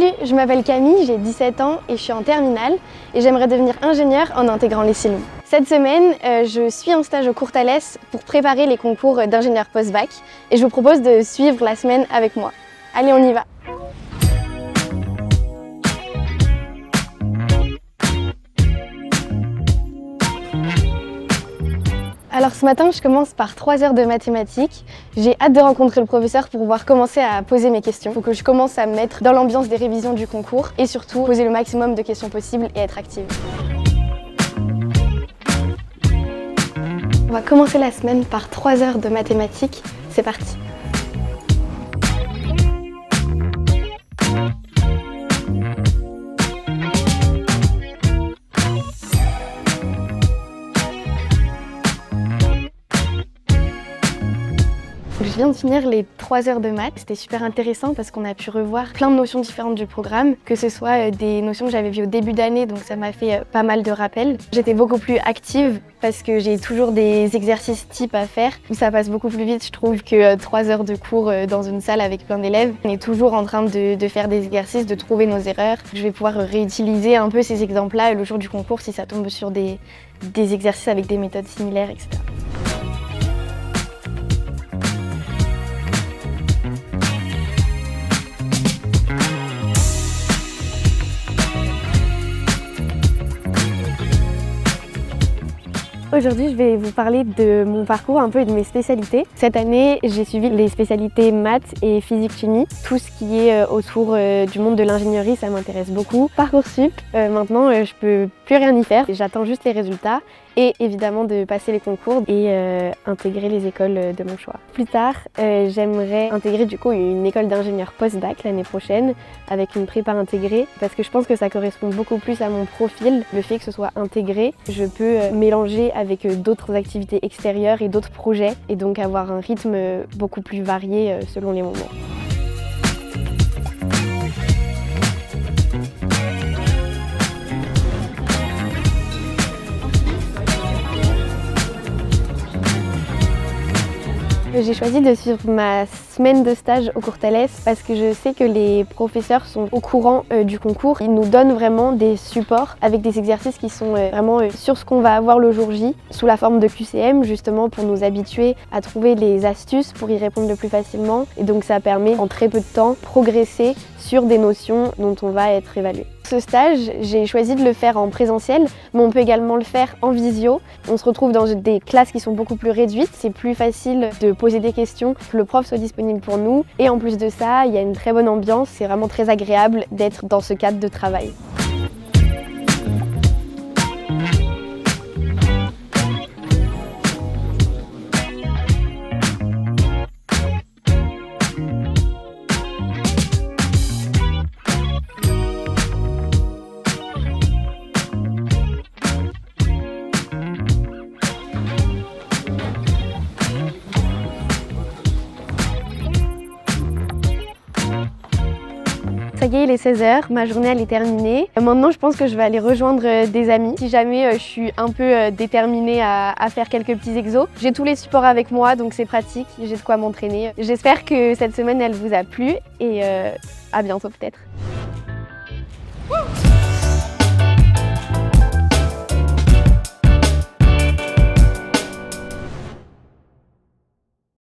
Salut, je m'appelle Camille, j'ai 17 ans et je suis en terminale et j'aimerais devenir ingénieure en intégrant les CILUM. Cette semaine, je suis en stage au Courtales pour préparer les concours d'ingénieur post-bac et je vous propose de suivre la semaine avec moi. Allez, on y va! Alors ce matin, je commence par 3 heures de mathématiques. J'ai hâte de rencontrer le professeur pour pouvoir commencer à poser mes questions. Il faut que je commence à me mettre dans l'ambiance des révisions du concours et surtout poser le maximum de questions possibles et être active. On va commencer la semaine par 3 heures de mathématiques. C'est parti! Je viens de finir les 3 heures de maths. C'était super intéressant parce qu'on a pu revoir plein de notions différentes du programme, que ce soit des notions que j'avais vues au début d'année, donc ça m'a fait pas mal de rappels. J'étais beaucoup plus active parce que j'ai toujours des exercices types à faire où ça passe beaucoup plus vite, je trouve, que 3 heures de cours dans une salle avec plein d'élèves. On est toujours en train de faire des exercices, de trouver nos erreurs. Je vais pouvoir réutiliser un peu ces exemples-là le jour du concours si ça tombe sur des exercices avec des méthodes similaires, etc. Aujourd'hui, je vais vous parler de mon parcours un peu et de mes spécialités. Cette année, j'ai suivi les spécialités maths et physique-chimie. Tout ce qui est autour du monde de l'ingénierie, ça m'intéresse beaucoup. Parcoursup, maintenant, je peux plus rien y faire. J'attends juste les résultats et évidemment de passer les concours et intégrer les écoles de mon choix. Plus tard, j'aimerais intégrer du coup une école d'ingénieur post-bac l'année prochaine avec une prépa intégrée parce que je pense que ça correspond beaucoup plus à mon profil. Le fait que ce soit intégré, je peux mélanger avec d'autres activités extérieures et d'autres projets et donc avoir un rythme beaucoup plus varié selon les moments. J'ai choisi de suivre ma semaine de stage au Courtales parce que je sais que les professeurs sont au courant du concours. Ils nous donnent vraiment des supports avec des exercices qui sont vraiment sur ce qu'on va avoir le jour J, sous la forme de QCM, justement pour nous habituer à trouver les astuces pour y répondre le plus facilement. Et donc ça permet en très peu de temps progresser sur des notions dont on va être évalué. Ce stage, j'ai choisi de le faire en présentiel, mais on peut également le faire en visio. On se retrouve dans des classes qui sont beaucoup plus réduites, c'est plus facile de poser des questions, que le prof soit disponible pour nous. Et en plus de ça, il y a une très bonne ambiance, c'est vraiment très agréable d'être dans ce cadre de travail. Ça y est, il est 16 h, ma journée elle est terminée. Maintenant je pense que je vais aller rejoindre des amis. Si jamais je suis un peu déterminée à faire quelques petits exos, j'ai tous les supports avec moi donc c'est pratique, j'ai de quoi m'entraîner. J'espère que cette semaine elle vous a plu et à bientôt peut-être.